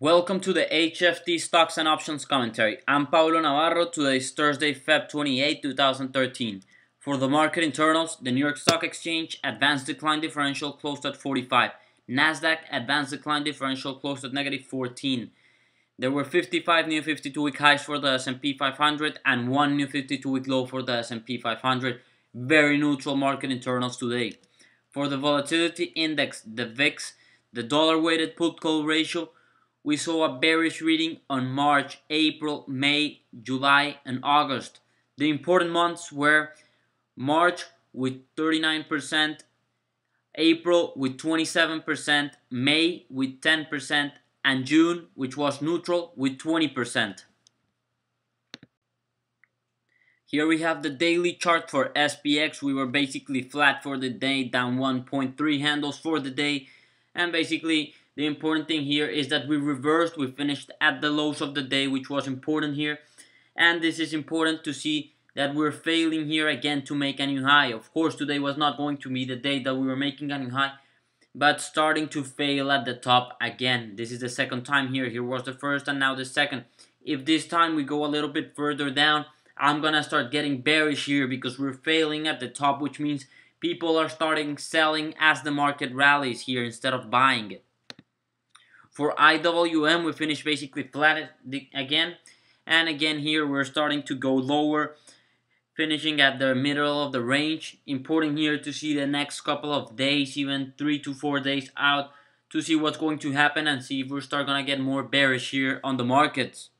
Welcome to the HFT Stocks and Options Commentary. I'm Paulo Navarro. Today is Thursday, Feb 28, 2013. For the market internals, the New York Stock Exchange advanced decline differential closed at 45. Nasdaq advanced decline differential closed at negative 14. There were 55 new 52-week highs for the S&P 500 and 1 new 52-week low for the S&P 500. Very neutral market internals today. For the volatility index, the VIX, the dollar-weighted put-call ratio, we saw a bearish reading on March, April, May, July, and August. The important months were March with 39%, April with 27%, May with 10%, and June, which was neutral, with 20%. Here we have the daily chart for SPX. We were basically flat for the day, down 1.3 handles for the day, and basically the important thing here is that we reversed. We finished at the lows of the day, which was important here. And this is important to see that we're failing here again to make a new high. Of course, today was not going to be the day that we were making a new high, but starting to fail at the top again. This is the second time here. Here was the first and now the second. If this time we go a little bit further down, I'm going to start getting bearish here because we're failing at the top, which means people are starting selling as the market rallies here instead of buying it. For IWM, we finished basically flat again. And again here, we're starting to go lower, finishing at the middle of the range. Important here to see the next couple of days, even 3 to 4 days out, to see what's going to happen and see if we're starting to get more bearish here on the markets.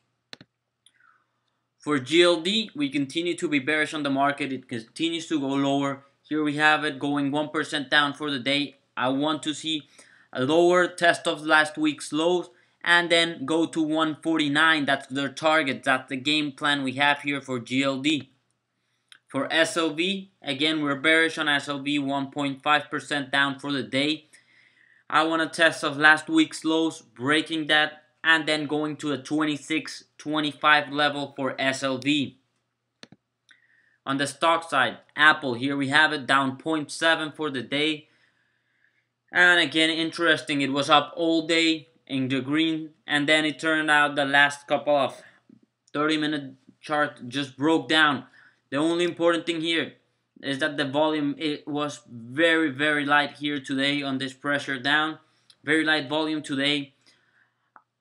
For GLD, we continue to be bearish on the market. It continues to go lower. Here we have it going 1% down for the day. I want to see a lower test of last week's lows and then go to 149. That's their target. That's the game plan we have here for GLD. For SLV, again, we're bearish on SLV, 1.5% down for the day. I want a test of last week's lows, breaking that, and then going to a 26-25 level for SLV. On the stock side, Apple, here we have it down 0.7 for the day. And again, interesting, it was up all day in the green, and then it turned out the last couple of 30-minute chart just broke down. The only important thing here is that the volume, it was very, very light here today on this pressure down. Very light volume today.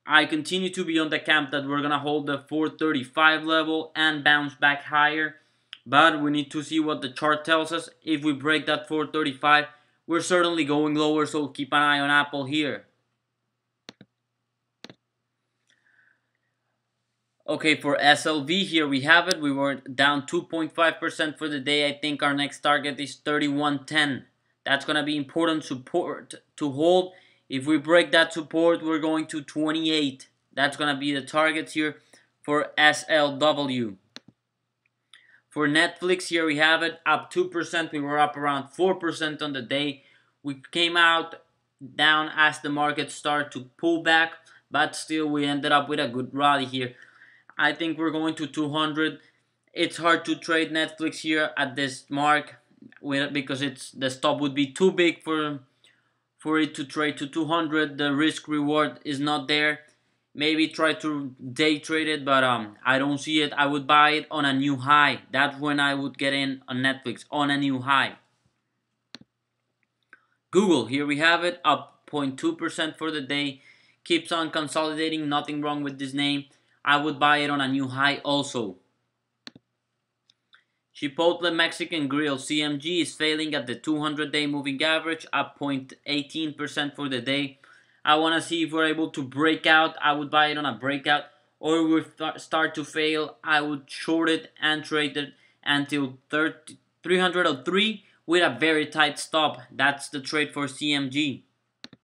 I continue to be on the camp that we're going to hold the 435 level and bounce back higher. But we need to see what the chart tells us. If we break that 435, we're certainly going lower, so keep an eye on Apple here. Okay, for SLV, here we have it. We were down 2.5% for the day. I think our next target is 31.10. That's going to be important support to hold. If we break that support, we're going to 28. That's going to be the targets here for SLW. For Netflix, here we have it, up 2%. We were up around 4% on the day. We came out down as the market started to pull back, but still we ended up with a good rally here. I think we're going to 200. It's hard to trade Netflix here at this mark because the stop would be too big for it to trade to 200. The risk reward is not there. Maybe try to day trade it, but I don't see it. I would buy it on a new high. That's when I would get in on Netflix, on a new high. Google, here we have it, up 0.2% for the day. Keeps on consolidating, nothing wrong with this name. I would buy it on a new high also. Chipotle Mexican Grill, CMG, is failing at the 200-day moving average, up 0.18% for the day. I want to see if we're able to break out. I would buy it on a breakout. Or we start to fail. I would short it and trade it until 303 with a very tight stop. That's the trade for CMG.